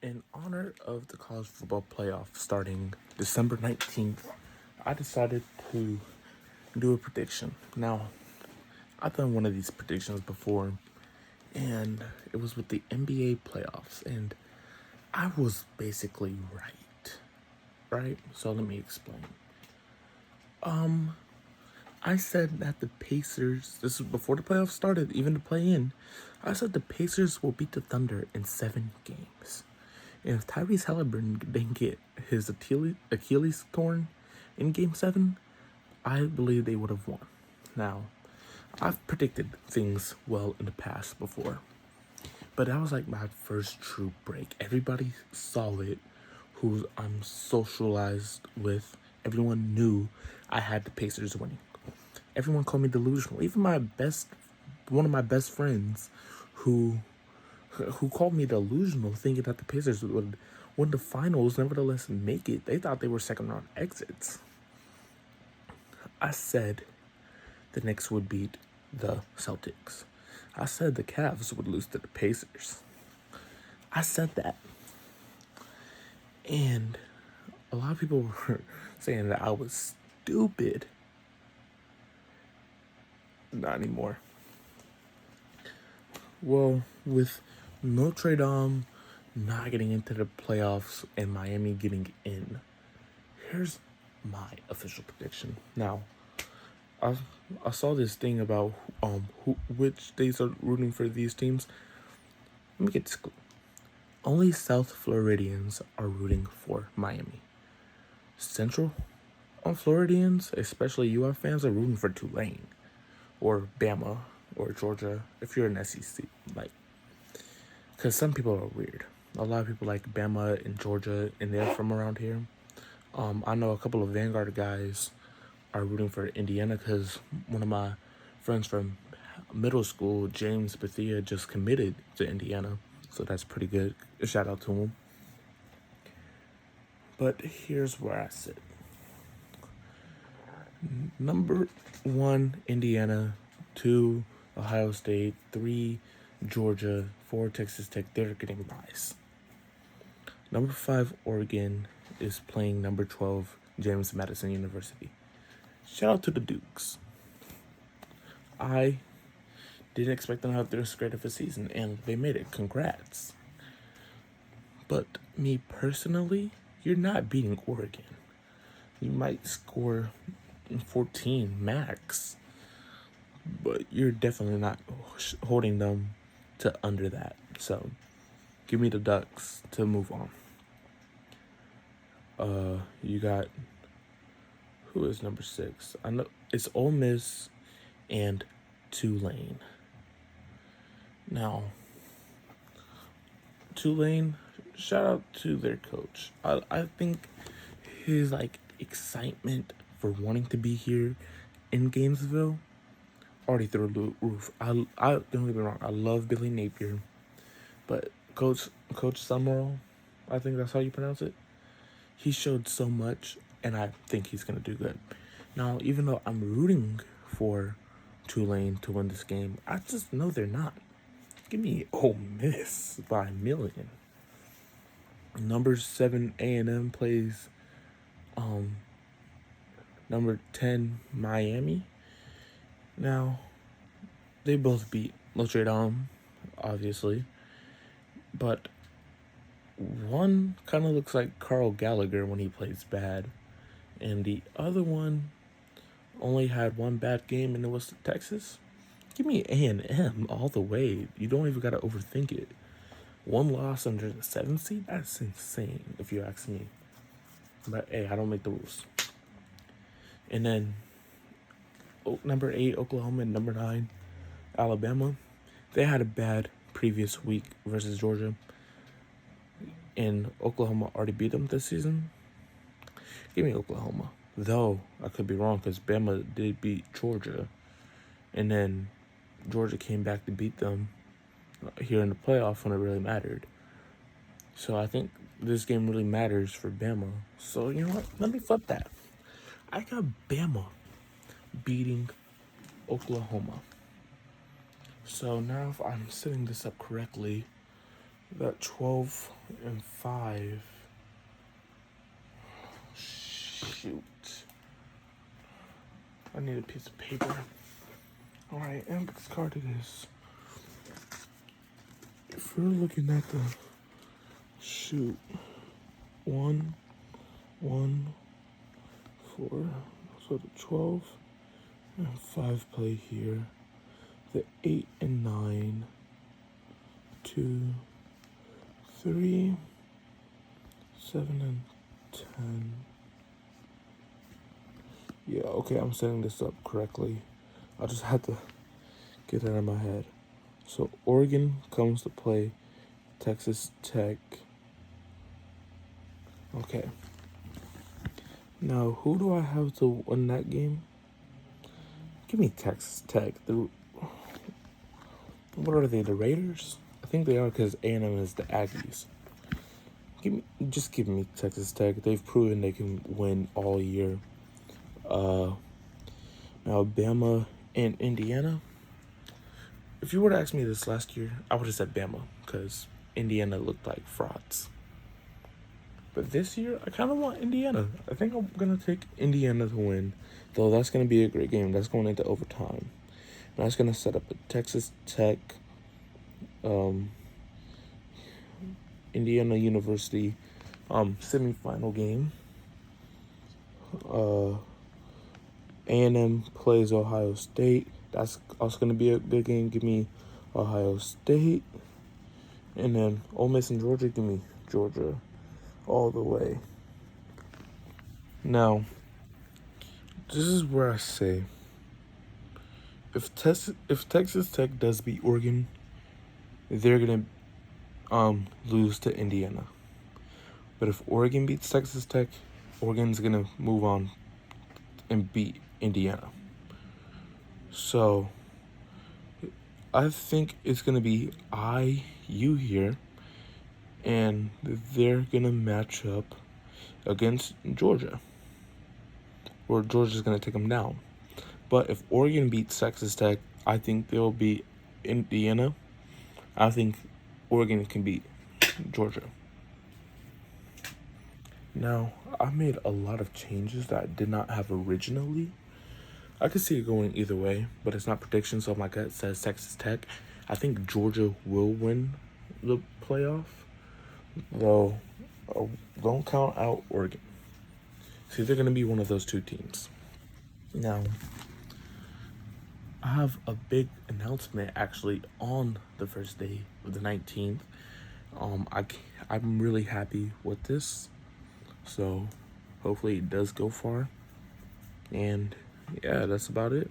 In honor of the college football playoff starting December 19th, I decided to do a prediction. Now, I've done one of these predictions before, and it was with the NBA playoffs, and I was basically right. Right? So let me explain. I said that the Pacers, this was before the playoffs started, even to play in, I said the Pacers will beat the Thunder in 7 games. And if Tyrese Halliburton didn't get his Achilles torn in Game 7, I believe they would have won. Now, I've predicted things well in the past before, but that was like my first true break. Everybody saw it who I'm socialized with. Everyone knew I had the Pacers winning. Everyone called me delusional. Even one of my best friends, who called me delusional, thinking that the Pacers would win the finals, nevertheless make it. They thought they were second round exits. I said the Knicks would beat the Celtics. I said the Cavs would lose to the Pacers. I said that. And a lot of people were saying that I was stupid. Not anymore. Well, with Notre Dame not getting into the playoffs and Miami getting in, here's my official prediction. Now, I saw this thing about which states are rooting for these teams. Let me get this clear. Only South Floridians are rooting for Miami. Central Floridians, especially UF fans, are rooting for Tulane or Bama or Georgia if you're an SEC. Like, because some people are weird. A lot of people like Bama and Georgia, and they're from around here. I know a couple of Vanguard guys are rooting for Indiana because one of my friends from middle school, James Bethia, just committed to Indiana. So that's pretty good. A shout out to him. But here's where I sit. Number 1, Indiana. 2, Ohio State. 3, Georgia. 4, Texas Tech. They're getting buys. Number 5, Oregon is playing number 12, James Madison University. Shout out to the Dukes. I didn't expect them to have this great of a season, and they made it. Congrats. But me personally, you're not beating Oregon. You might score 14 max, but you're definitely not holding them to under that. So give me the Ducks to move on. You got, who is number 6? I know it's Ole Miss and Tulane. Now, Tulane, shout out to their coach. I think his excitement for wanting to be here in Gainesville already through the roof. I don't get me wrong. I love Billy Napier, but Coach Summerall, I think that's how you pronounce it. He showed so much, and I think he's gonna do good. Now, even though I'm rooting for Tulane to win this game, I just know they're not. Give me Ole Miss by a million. Number 7 A&M plays number 10 Miami. Now, they both beat Notre Dame, obviously, but one kind of looks like Carl Gallagher when he plays bad, and the other one only had one bad game, and it was Texas. Give me A&M all the way. You don't even gotta overthink it. One loss under the 7th seed? That's insane, if you ask me. But hey, I don't make the rules. And then number 8, Oklahoma, and number 9, Alabama. They had a bad previous week versus Georgia, and Oklahoma already beat them this season. Give me Oklahoma. Though, I could be wrong because Bama did beat Georgia, and then Georgia came back to beat them here in the playoff when it really mattered. So I think this game really matters for Bama. So you know what? Let me flip that. I got Bama beating Oklahoma. So now if I'm setting this up correctly, That 12 and 5. Shoot. I need a piece of paper. Alright, index card it is. If we're looking at the shoot, 1, 1, 4, so the 12 and 5 play here. The 8 and 9, 2, 3, 7 and 10. Yeah, okay, I'm setting this up correctly. I just had to get that in my head. So Oregon comes to play Texas Tech. Okay. Now, who do I have to win that game? Give me Texas Tech. What are they, the Raiders? I think they are because A&M is the Aggies. Just give me Texas Tech. They've proven they can win all year. Now, Bama and Indiana. If you were to ask me this last year, I would have said Bama because Indiana looked like frauds. But this year, I kind of want Indiana. I think I'm going to take Indiana to win, though that's going to be a great game. That's going into overtime. And that's going to set up a Texas Tech, Indiana University semifinal game. A&M plays Ohio State. That's also going to be a good game. Give me Ohio State. And then Ole Miss and Georgia, give me Georgia all the way. Now, this is where I say, if Texas Tech does beat Oregon, they're going to lose to Indiana. But if Oregon beats Texas Tech, Oregon's going to move on and beat Indiana. So I think it's going to be IU here, and they're going to match up against Georgia, or Georgia's going to take them down. But if Oregon beats Texas Tech, I think they'll beat Indiana. I think Oregon can beat Georgia. Now, I made a lot of changes that I did not have originally. I could see it going either way, but it's not prediction, so my gut says Texas Tech. I think Georgia will win the playoff, though don't count out Oregon. See, they're going to be one of those two teams. Now, I have a big announcement actually on the first day of the 19th. I'm really happy with this, so hopefully it does go far. And yeah, that's about it.